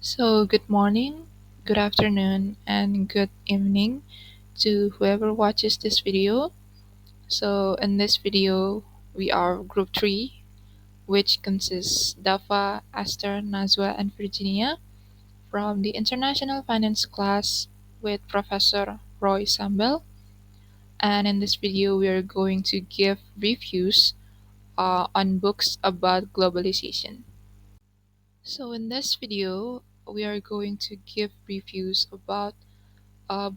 Good morning, good afternoon, and good evening to whoever watches this video. In this video, we are group 3, which consists Dafa, Esther, Nazwa, and Virginia from the International Finance class with Professor Roy Sambel. And in this video, we are going to give reviews on books about globalization. In this video, we are going to give reviews about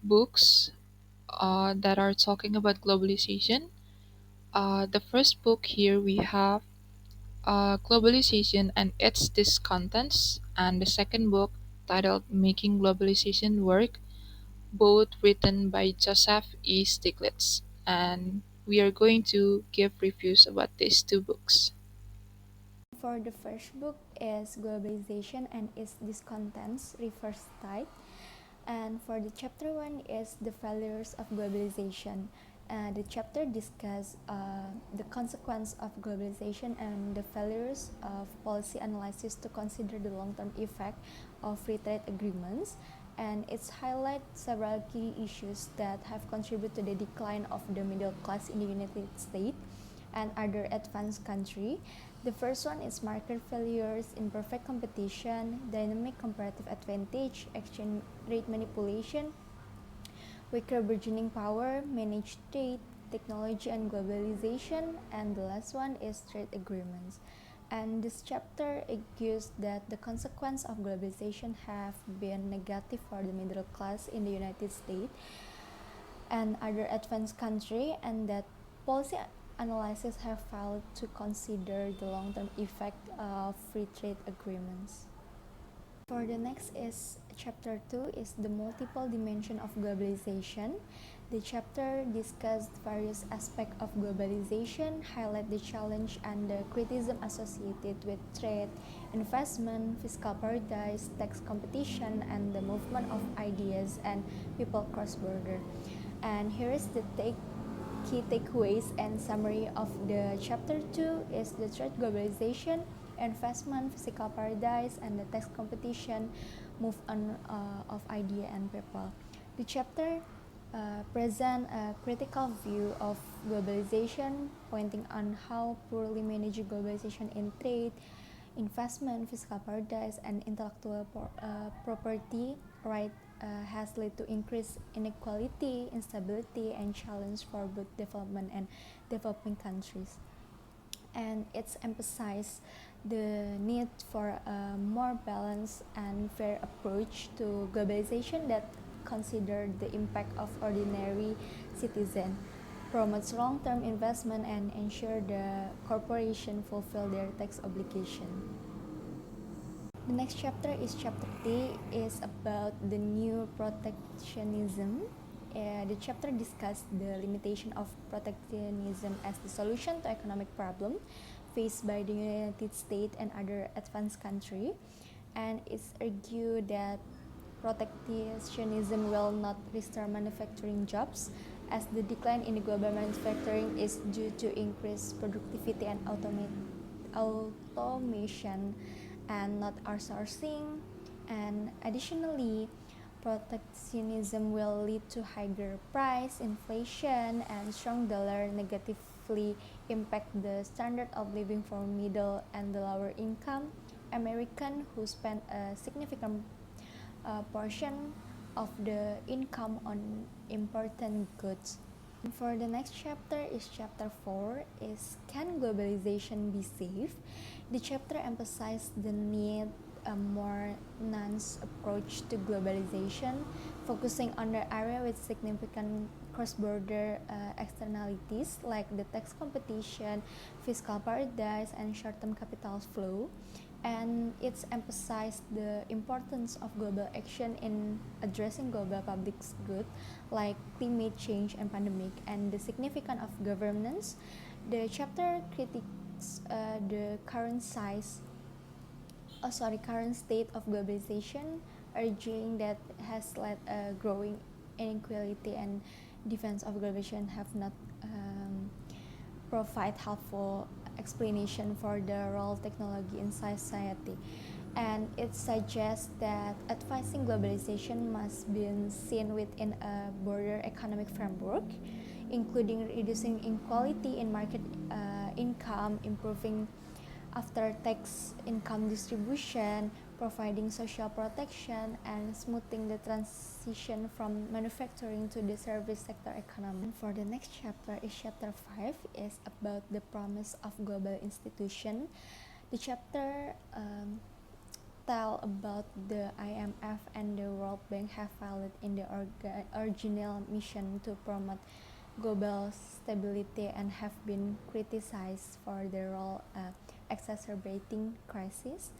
books that are talking about globalization. The first book here we have Globalization and its Discontents, and the second book titled Making Globalization Work, both written by Joseph E. Stiglitz. And we are going to give reviews about these two books. For the first book is Globalization and its Discontents, Reverse Type. And for the chapter 1 is The Failures of Globalization. The chapter discusses the consequence of globalization and the failures of policy analysis to consider the long-term effect of free trade agreements. And it highlights several key issues that have contributed to the decline of the middle class in the United States and other advanced countries. The first one is market failures, imperfect competition, dynamic comparative advantage, exchange rate manipulation, weaker bargaining power, managed trade, technology and globalization, and the last one is trade agreements. And this chapter argues that the consequence of globalization have been negative for the middle class in the United States and other advanced countries, and that policy analysis have failed to consider the long-term effect of free trade agreements. For the next is chapter 2 is the multiple dimension of globalization. The chapter discussed various aspects of globalization, highlight the challenge and the criticism associated with trade, investment, fiscal paradise, tax competition, and the movement of ideas and people cross-border. And here is the key takeaways and summary of the chapter 2 is the trade globalization, investment, physical paradise, and the tax competition, move on of idea and people. The chapter present a critical view of globalization, pointing on how poorly managed globalization in trade, investment, fiscal paradise, and intellectual property right has led to increased inequality, instability, and challenge for both development and developing countries. And it's emphasized the need for a more balanced and fair approach to globalization that consider the impact of ordinary citizens, promotes long-term investment, and ensure the corporation fulfill their tax obligation. The next chapter is chapter 3 is about the new protectionism. The chapter discussed the limitation of protectionism as the solution to economic problem faced by the United States and other advanced countries, and it's argued that protectionism will not restore manufacturing jobs as the decline in the global manufacturing is due to increased productivity and automation and not outsourcing. And additionally, protectionism will lead to higher price, inflation, and strong dollar negatively impact the standard of living for middle and the lower income American who spend a significant portion of the income on important goods. For the next chapter is chapter 4 is Can Globalization Be Safe? The chapter emphasizes the need a more nuanced approach to globalization, focusing on the area with significant cross-border externalities like the tax competition, fiscal paradise, and short-term capital flow. And it's emphasized the importance of global action in addressing global public good like climate change and pandemic, and the significance of governance. The chapter critiques the current state of globalization, arguing that has led a growing inequality and defense of globalization have not provide helpful explanation for the role of technology in society. and it suggests that advancing globalization must be seen within a broader economic framework, including reducing inequality in market income, improving after-tax income distribution, providing social protection, and smoothing the transition from manufacturing to the service sector economy. And for the next chapter is chapter 5, is about the promise of global institution. The chapter tell about the IMF and the World Bank have failed in the original mission to promote global stability and have been criticized for their role exacerbating crisis,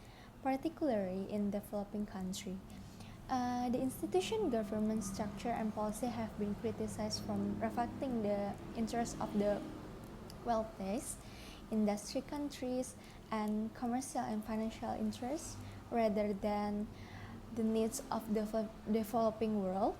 particularly in developing countries. The institution, government structure, and policy have been criticized from reflecting the interests of the wealthiest industry countries and commercial and financial interests rather than the needs of the developing world.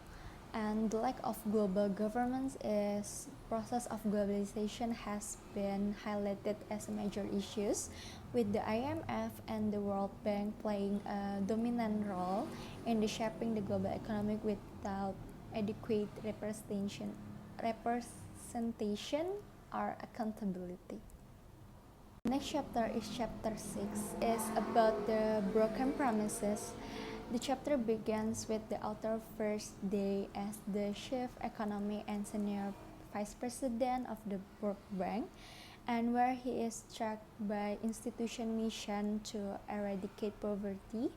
And the lack of global governance is process of globalization has been highlighted as a major issues, with the IMF and the World Bank playing a dominant role in the shaping the global economic without adequate representation or accountability. Next chapter is chapter 6 is about the broken promises. The chapter begins with the author first day as the chief economy and senior vice president of the World Bank, and where he is struck by institution mission to eradicate poverty,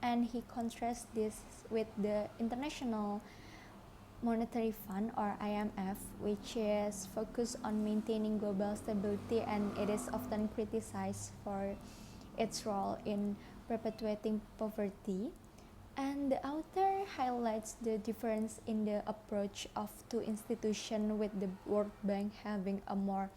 and he contrasts this with the International Monetary Fund or IMF, which is focused on maintaining global stability, and it is often criticized for its role in perpetuating poverty. And the author highlights the difference in the approach of two institutions, with the World Bank having a more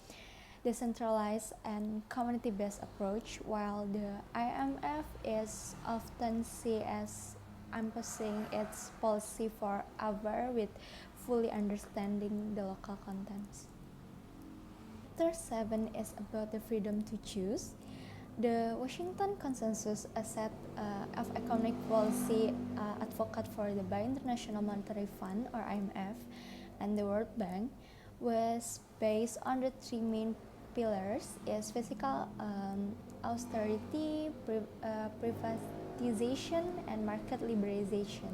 decentralized and community-based approach, while the IMF is often seen as imposing its policy for over with fully understanding the local contents. Chapter 7 is about the freedom to choose. The Washington Consensus, a set of economic policy advocate for the by International Monetary Fund or IMF and the World Bank, was based on the three main pillars: is fiscal austerity, privatization, and market liberalization.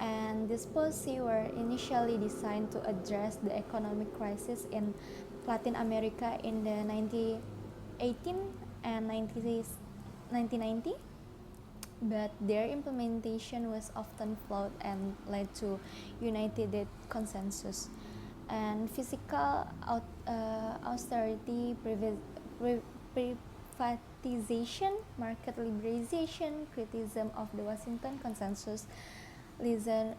And this policy were initially designed to address the economic crisis in Latin America in the 1918 and 1990, but their implementation was often flawed and led to united consensus. And fiscal austerity, privatization, market liberalization, criticism of the Washington Consensus, lessons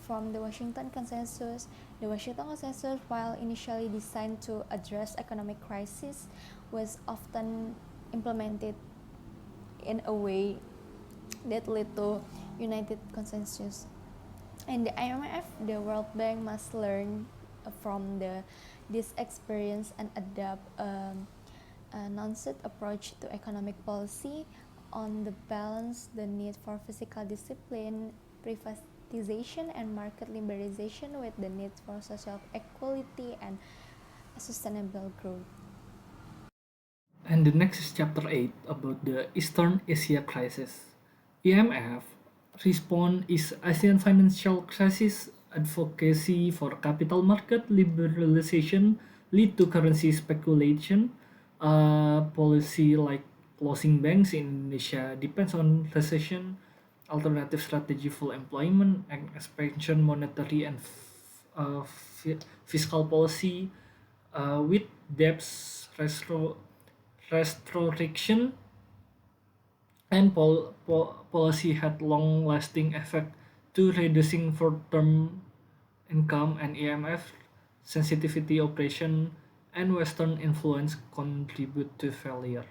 from the Washington Consensus. The Washington Consensus, while initially designed to address economic crisis, was often implemented in a way that led to united consensus. And the IMF, the World Bank, must learn from this experience and adopt a nuanced approach to economic policy on the balance the need for fiscal discipline, privatization, and market liberalization with the need for social equality and sustainable growth. And the next is chapter 8 about the Eastern Asia crisis. IMF response is Asian financial crisis, advocacy for capital market liberalization lead to currency speculation. Policy like closing banks in Indonesia depends on recession, alternative strategy for employment, and expansion monetary and fiscal policy with debts restoration and policy had long-lasting effect to reducing short-term income, and EMF sensitivity operation and Western influence contribute to failure.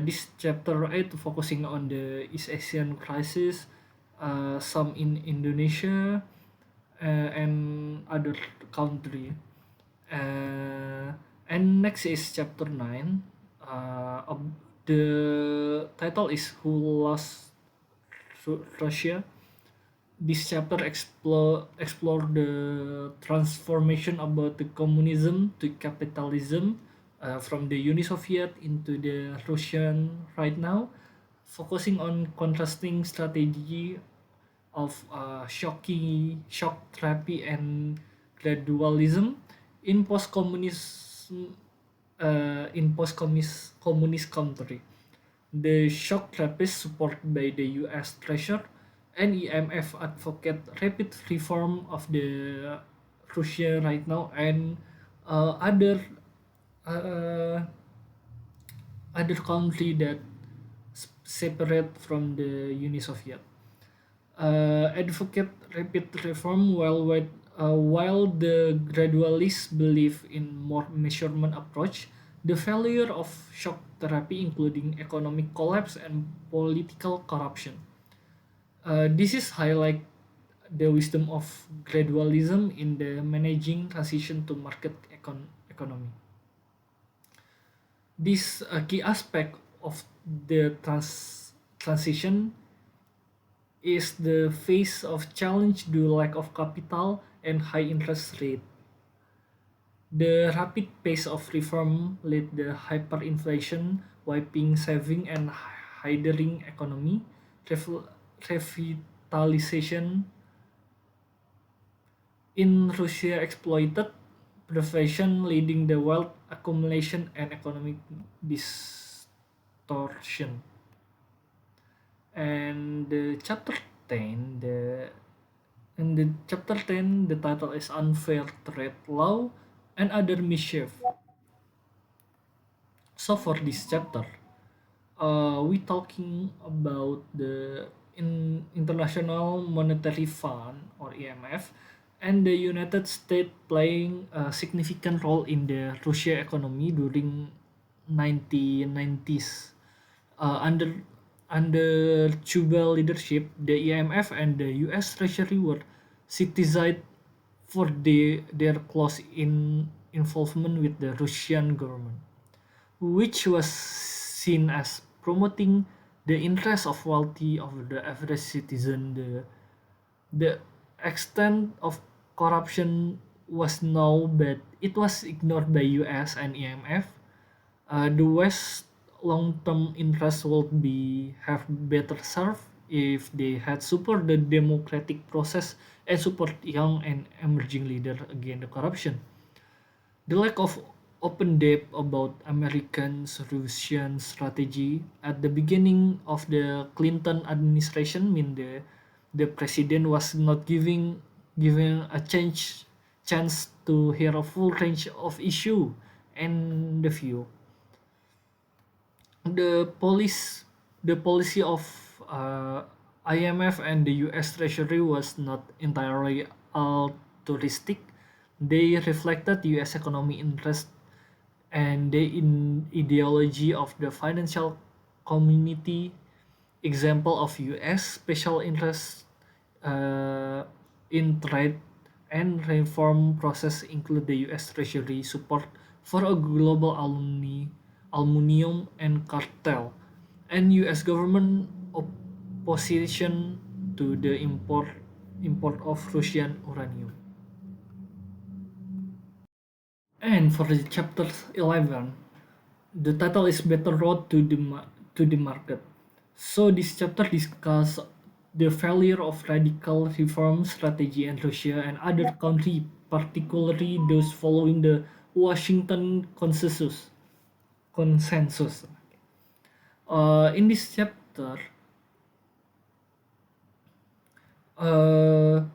This chapter 8 focusing on the East Asian crisis, some in Indonesia and other country. Uh, and next is chapter 9, The title is Who Lost Russia. This chapter explore the transformation about the communism to capitalism, from the Uni Soviet into the Russian right now, focusing on contrasting strategy of shock therapy and gradualism in post-communism, communist country. The shock therapists supported by the U.S. Treasury and IMF advocate rapid reform of the Russia right now, and other uh, other country that separate from the Uni Soviet. Advocate rapid reform while the gradualists believe in more measurement approach. The failure of shock therapy, including economic collapse and political corruption. This is highlight the wisdom of gradualism in the managing transition to market economy. This key aspect of the transition is the face of challenge due lack of capital and high interest rate. The rapid pace of reform led the hyperinflation, wiping saving and hindering economy. Revitalization in Russia exploited privation, leading the wealth accumulation and economic distortion. And the chapter 10, the title is Unfair Trade Law and Other Mischief. So for this chapter, we talking about the International Monetary Fund or IMF and the United States playing a significant role in the Russia economy during 1990s. Under Cuba leadership, the IMF and the U.S. Treasury were criticized for their close involvement with the Russian government, which was seen as promoting the interests of wealthy of the average citizen. The extent of corruption was known, but it was ignored by US and IMF. The West long-term interests would be have better served if they had support the democratic process and support young and emerging leaders against the corruption. The lack of open debate about Americans' Russian strategy at the beginning of the Clinton administration mean the president was not given a chance to hear a full range of issue and the view. The police the policy of IMF and the US Treasury was not entirely altruistic. They reflected US economic interest and the ideology of the financial community. Example of US special interest uh, in trade and reform process include the US Treasury support for a global aluminum and cartel, and US government opposition to the import of Russian uranium. And for the chapter 11, the title is Better Road to the Market. So this chapter discuss the failure of radical reform strategy in Russia and other countries, particularly those following the Washington consensus. In this chapter, uh,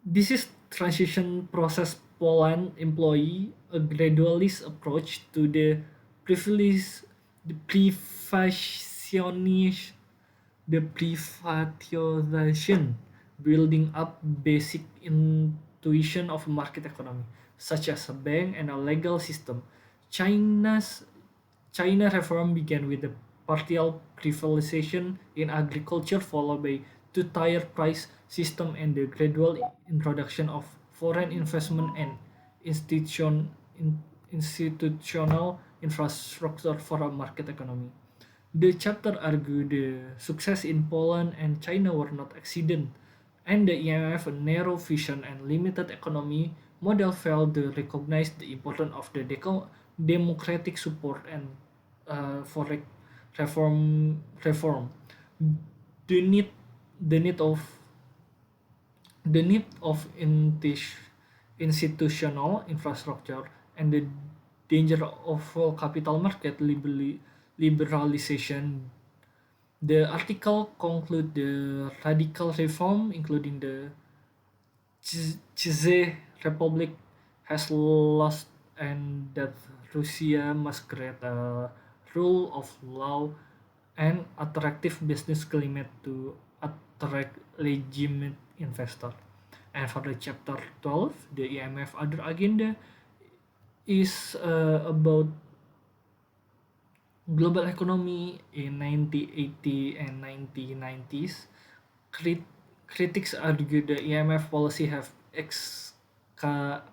this is transition process Poland employ a gradualist approach to the privilege, the privatization, the privatization, building up basic intuition of market economy, such as a bank and a legal system. China's China reform began with the partial privatization in agriculture, followed by two-tier price system and the gradual introduction of foreign investment and institutional infrastructure for a market economy. The chapter argued the success in Poland and China were not accident, and the IMF narrow vision and limited economy model failed to recognize the importance of the democratic support and for reform. The need the need of the need of institutional infrastructure and the danger of full capital market liberalization. The article conclude the radical reform, including the Czech Republic, has lost and that Russia must create a rule of law and attractive business climate to attract legitimate investor. And for the chapter 12, the IMF other agenda is about global economy in 1980 and 1990s. Crit- Critics argue the IMF policy have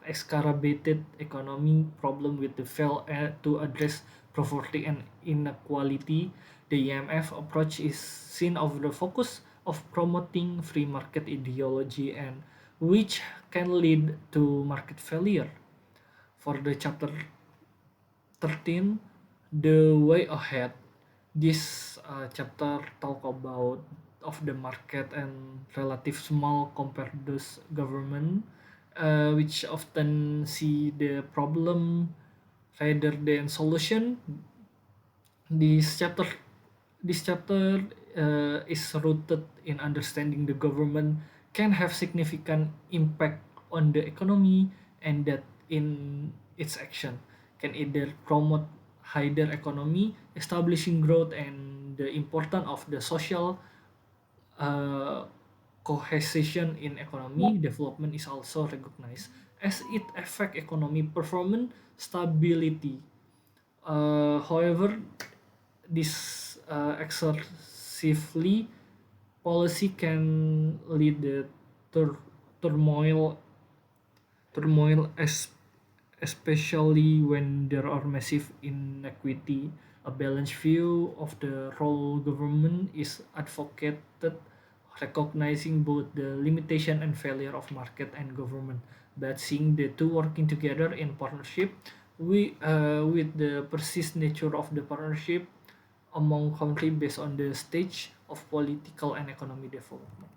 exacerbated economic problem with the fail to address poverty and inequality. The IMF approach is seen of the focus of promoting free market ideology and which can lead to market failure. For the chapter 13, the way ahead. This chapter talk about of the market and relative small compared to those government, which often see the problem rather than solution. This chapter this chapter is rooted in understanding the government can have significant impact on the economy and that in its action can either promote higher economy, establishing growth and the importance of the social uh, cohesion in economy development is also recognized as it affect economy performance stability. However, this excessively policy can lead the tur- turmoil turmoil especially when there are massive inequity. A balanced view of the role government is advocated, recognizing both the limitation and failure of market and government, but seeing the two working together in partnership. With the persist nature of the partnership among countries based on the stage of political and economic development.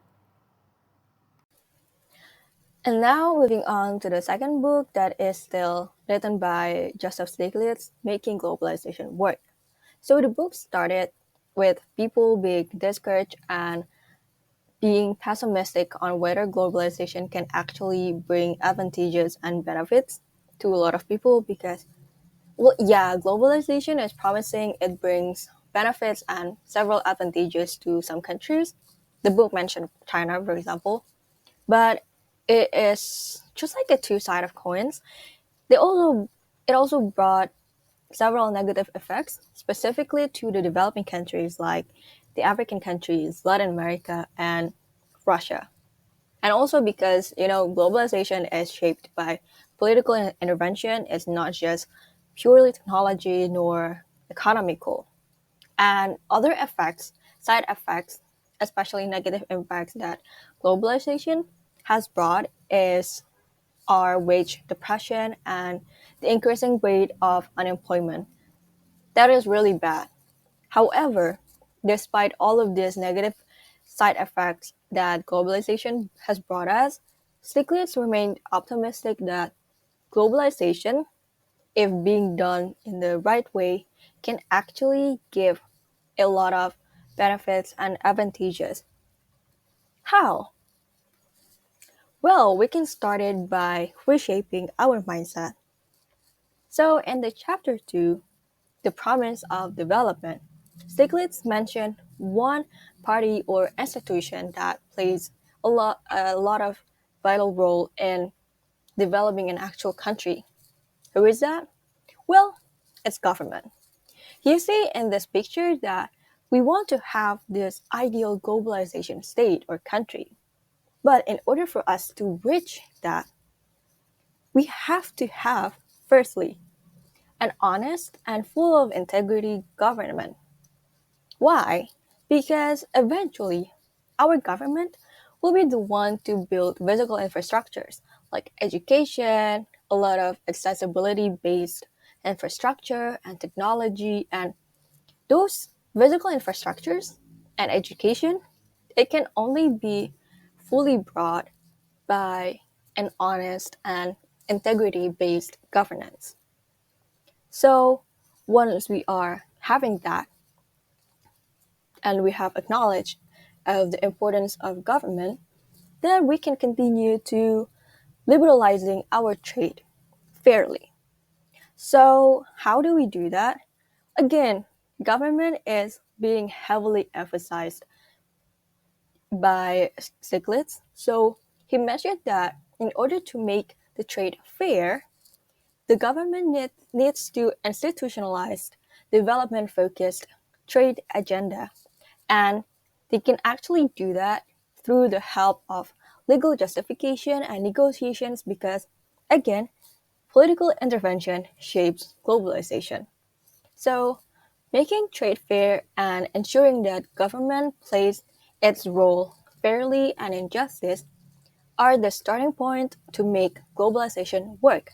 And now moving on to the second book that is still written by Joseph Stiglitz, Making Globalization Work. So the book started with people being discouraged and being pessimistic on whether globalization can actually bring advantages and benefits to a lot of people because, well, yeah, globalization is promising, it brings benefits and several advantages to some countries. The book mentioned China, for example, but it is just like the two sides of coins. They also it also brought several negative effects, specifically to the developing countries like the African countries, Latin America, and Russia. And also because globalization is shaped by political intervention. It's not just purely technology nor economical. And other effects, side effects, especially negative impacts that globalization has brought is our wage depression and the increasing rate of unemployment. That is really bad. However, despite all of these negative side effects that globalization has brought us, Stiglitz remained optimistic that globalization, if being done in the right way, can actually give a lot of benefits and advantages. How? Well, we can start it by reshaping our mindset. So, in the chapter 2, The Promise of Development, Stiglitz mentioned one party or institution that plays a lot of vital role in developing an actual country. Who is that? Well, it's government. You see in this picture that we want to have this ideal globalization state or country. But in order for us to reach that, we have to have, firstly, an honest and full of integrity government. Why? Because eventually, our government will be the one to build physical infrastructures like education, a lot of accessibility based infrastructure and technology, and those physical infrastructures and education, it can only be fully brought by an honest and integrity based governance. So, once we are having that, and we have acknowledged of the importance of government, then we can continue to liberalizing our trade fairly. So how do we do that? Again, government is being heavily emphasized by Stiglitz. So he mentioned that in order to make the trade fair, the government needs to institutionalize development-focused trade agenda, and they can actually do that through the help of legal justification and negotiations because, again, political intervention shapes globalization. So, making trade fair and ensuring that government plays its role fairly and in justice are the starting point to make globalization work,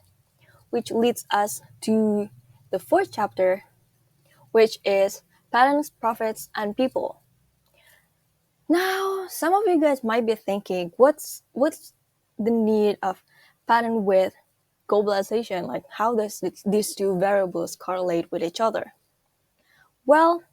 which leads us to the fourth chapter, which is patents, profits, and people. Now, some of you guys might be thinking, what's the need of pattern with globalization? Like, how does these two variables correlate with each other? Well,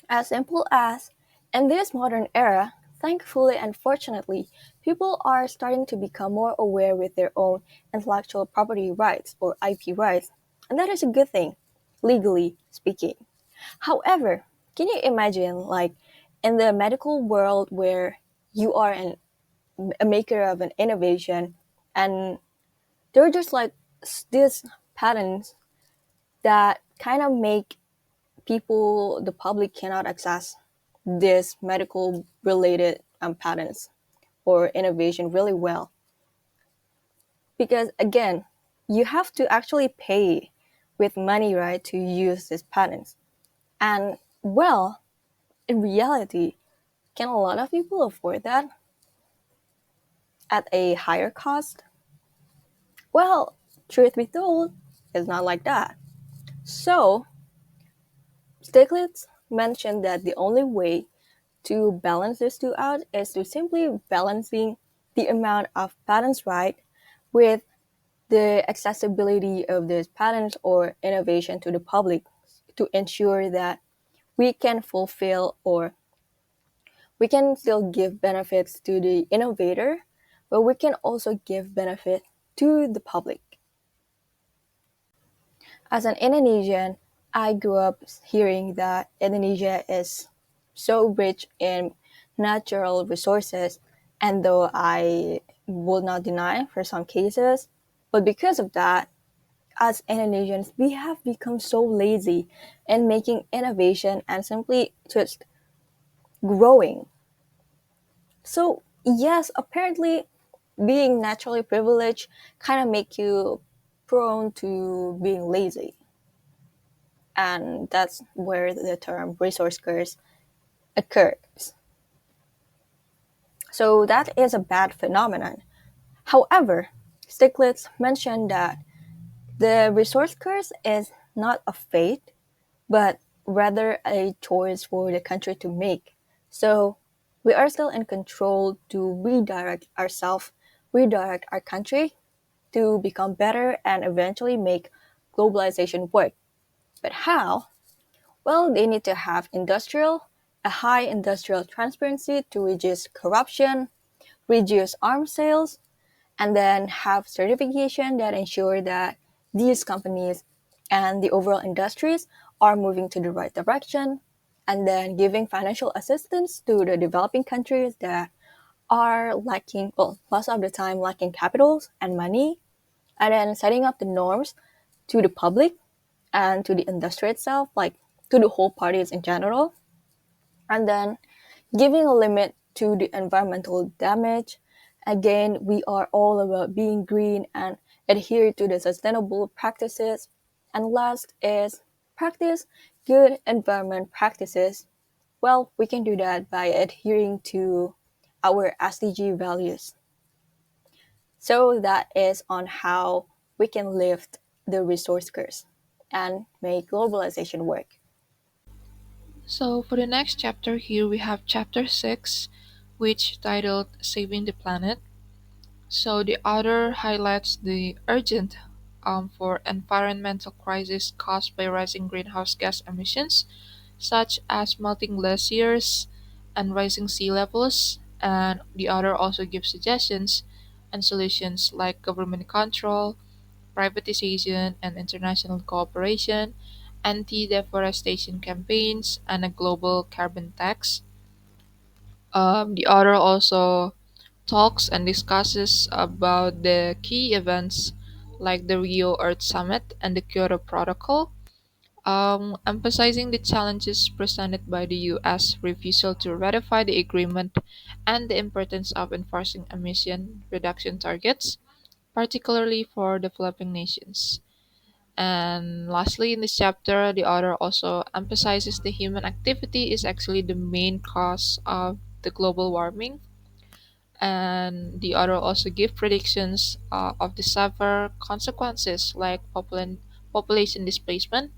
as simple as in this modern era, thankfully and fortunately, people are starting to become more aware with their own intellectual property rights or IP rights, and that is a good thing, legally speaking. However, can you imagine, like, in the medical world where you are a maker of an innovation and there are just like these patents that kind of make people, the public cannot access this medical related patents or innovation really well. Because again, you have to actually pay with money, right, to use these patents. And well, in reality, can a lot of people afford that at a higher cost? Well, truth be told, it's not like that. So, Stiglitz mentioned that the only way to balance these two out is to simply balancing the amount of patents right with the accessibility of these patents or innovation to the public to ensure that we can fulfill or we can still give benefits to the innovator, but we can also give benefit to the public. As an Indonesian, I grew up hearing that Indonesia is so rich in natural resources, and though I will not deny for some cases, but because of that, as Indonesians, we have become so lazy in making innovation and simply just growing. So yes, apparently being naturally privileged kind of make you prone to being lazy. And that's where the term resource curse occurs. So that is a bad phenomenon. However, Stiglitz mentioned that the resource curse is not a fate, but rather a choice for the country to make. So we are still in control to redirect ourselves, redirect our country to become better and eventually make globalization work. But how? Well, they need to have a high industrial transparency to reduce corruption, reduce arms sales, and then have certification that ensure that these companies and the overall industries are moving to the right direction, and then giving financial assistance to the developing countries that are lacking, well, most of the time lacking capitals and money, and then setting up the norms to the public and to the industry itself, like to the whole parties in general, and then giving a limit to the environmental damage. Again, we are all about being green and adhere to the sustainable practices. And last is practice good environment practices. Well, we can do that by adhering to our SDG values. So that is on how we can lift the resource curse and make globalization work. So for the next chapter here we have chapter 6, which titled Saving the Planet. So the author highlights the urgent for environmental crisis caused by rising greenhouse gas emissions, such as melting glaciers and rising sea levels. And the author also gives suggestions and solutions like government control, privatization and international cooperation, anti deforestation campaigns, and a global carbon tax. The author also talks and discusses about the key events like the Rio Earth Summit and the Kyoto Protocol, emphasizing the challenges presented by the US refusal to ratify the agreement and the importance of enforcing emission reduction targets, particularly for developing nations. And lastly, in this chapter, the author also emphasizes the human activity is actually the main cause of the global warming. And the author also give predictions of the severe consequences like population displacement.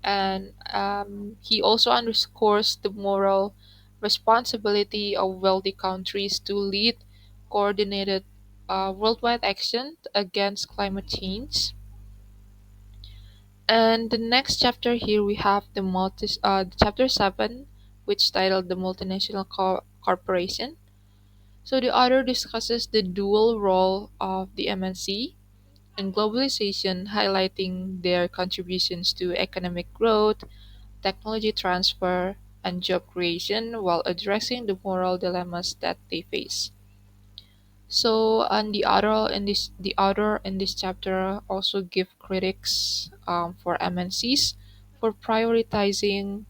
And he also underscores the moral responsibility of wealthy countries to lead coordinated worldwide action against climate change. And the next chapter here we have chapter 7, which titled the multinational corporation. So the author discusses the dual role of the MNC and globalization, highlighting their contributions to economic growth, technology transfer, and job creation while addressing the moral dilemmas that they face. So, and the author in this chapter also give critics for MNCs for prioritizing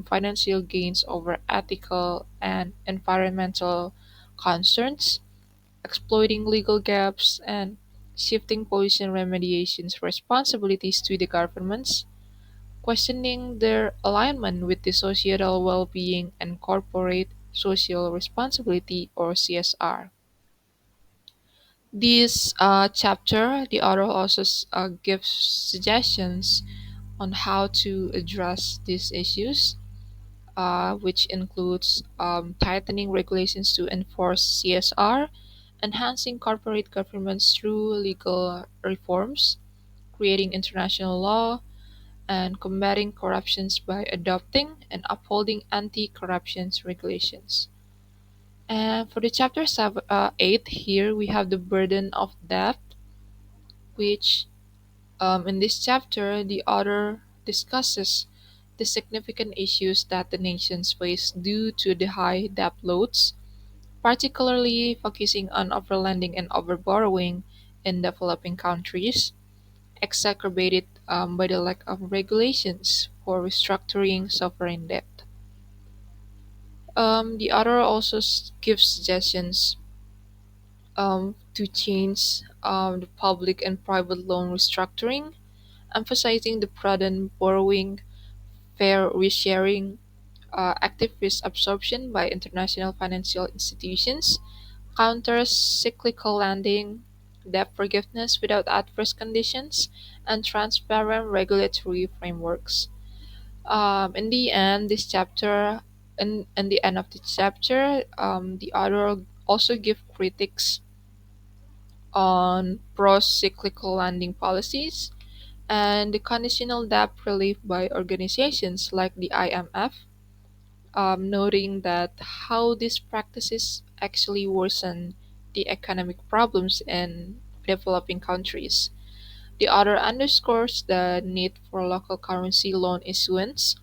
financial gains over ethical and environmental concerns, exploiting legal gaps, and shifting pollution remediation's responsibilities to the governments, questioning their alignment with the societal well-being and corporate social responsibility or CSR. This chapter, the author also gives suggestions on how to address these issues, which includes tightening regulations to enforce CSR, enhancing corporate governance through legal reforms, creating international law, and combating corruptions by adopting and upholding anti-corruption regulations. And for the chapter 8 here, we have the burden of debt, which in this chapter, the author discusses the significant issues that the nations face due to the high debt loads, particularly focusing on overlending and overborrowing in developing countries, exacerbated by the lack of regulations for restructuring sovereign debt. The author also gives suggestions to change the public and private loan restructuring, emphasizing the prudent borrowing, fair resharing, active risk absorption by international financial institutions, counters cyclical lending, debt forgiveness without adverse conditions, and transparent regulatory frameworks. In the end, in the end of the chapter, the author also give critics on pro-cyclical lending policies and the conditional debt relief by organizations like the IMF, noting that how these practices actually worsen the economic problems in developing countries. The author underscores the need for local currency loan issuance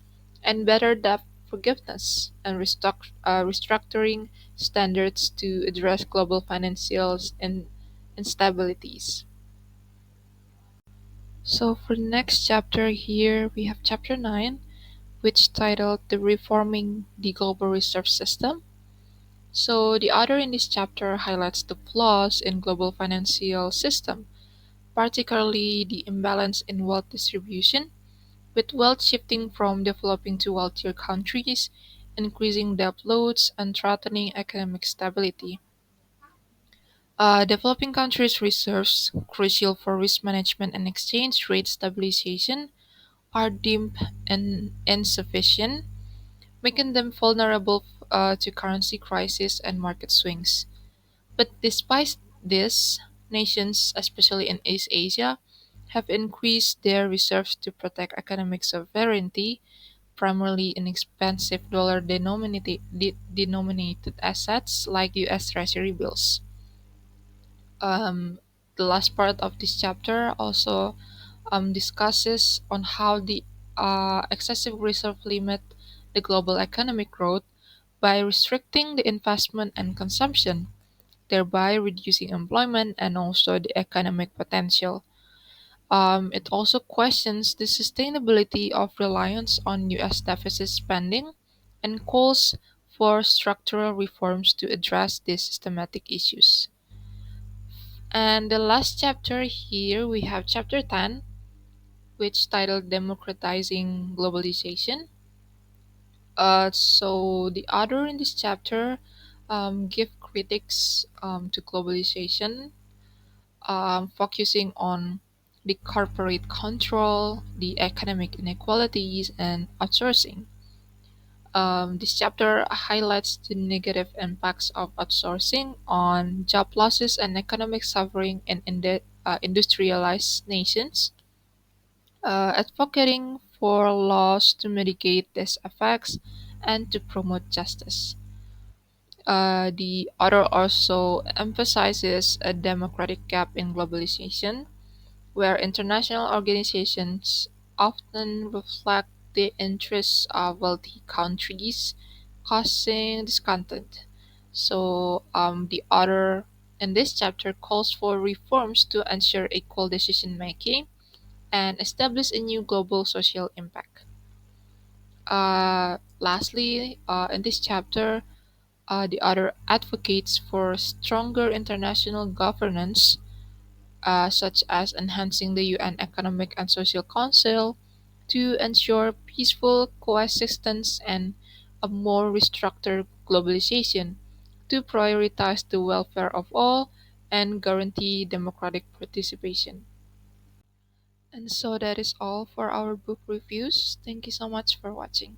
and better debt forgiveness and restructuring standards to address global financial instabilities. So for the next chapter here, we have chapter 9, which titled The Reforming the Global Reserve System. So the author in this chapter highlights the flaws in global financial system, particularly the imbalance in wealth distribution, with wealth shifting from developing to wealthier countries, increasing debt loads, and threatening economic stability. Developing countries' reserves, crucial for risk management and exchange rate stabilization, are deemed insufficient, making them vulnerable to currency crisis and market swings. But despite this, nations, especially in East Asia, have increased their reserves to protect economic sovereignty, primarily in expensive denominated assets like US Treasury bills. Um, the last part of this chapter also discusses on how the excessive reserve limit the global economic growth by restricting the investment and consumption, thereby reducing employment and also the economic potential. It also questions the sustainability of reliance on US deficit spending and calls for structural reforms to address these systematic issues. And the last chapter here we have chapter 10, which titled Democratizing Globalization. So the author in this chapter give critics to globalization, focusing on the corporate control, the economic inequalities, and outsourcing. This chapter highlights the negative impacts of outsourcing on job losses and economic suffering in industrialized nations, advocating for laws to mitigate these effects and to promote justice. The author also emphasizes a democratic gap in globalization, where international organizations often reflect the interests of wealthy countries, causing discontent. So, the author in this chapter calls for reforms to ensure equal decision making and establish a new global social impact. Lastly, in this chapter, the author advocates for stronger international governance, such as enhancing the UN Economic and Social Council to ensure peaceful coexistence and a more restructured globalization to prioritize the welfare of all and guarantee democratic participation. And so that is all for our book reviews. Thank you so much for watching.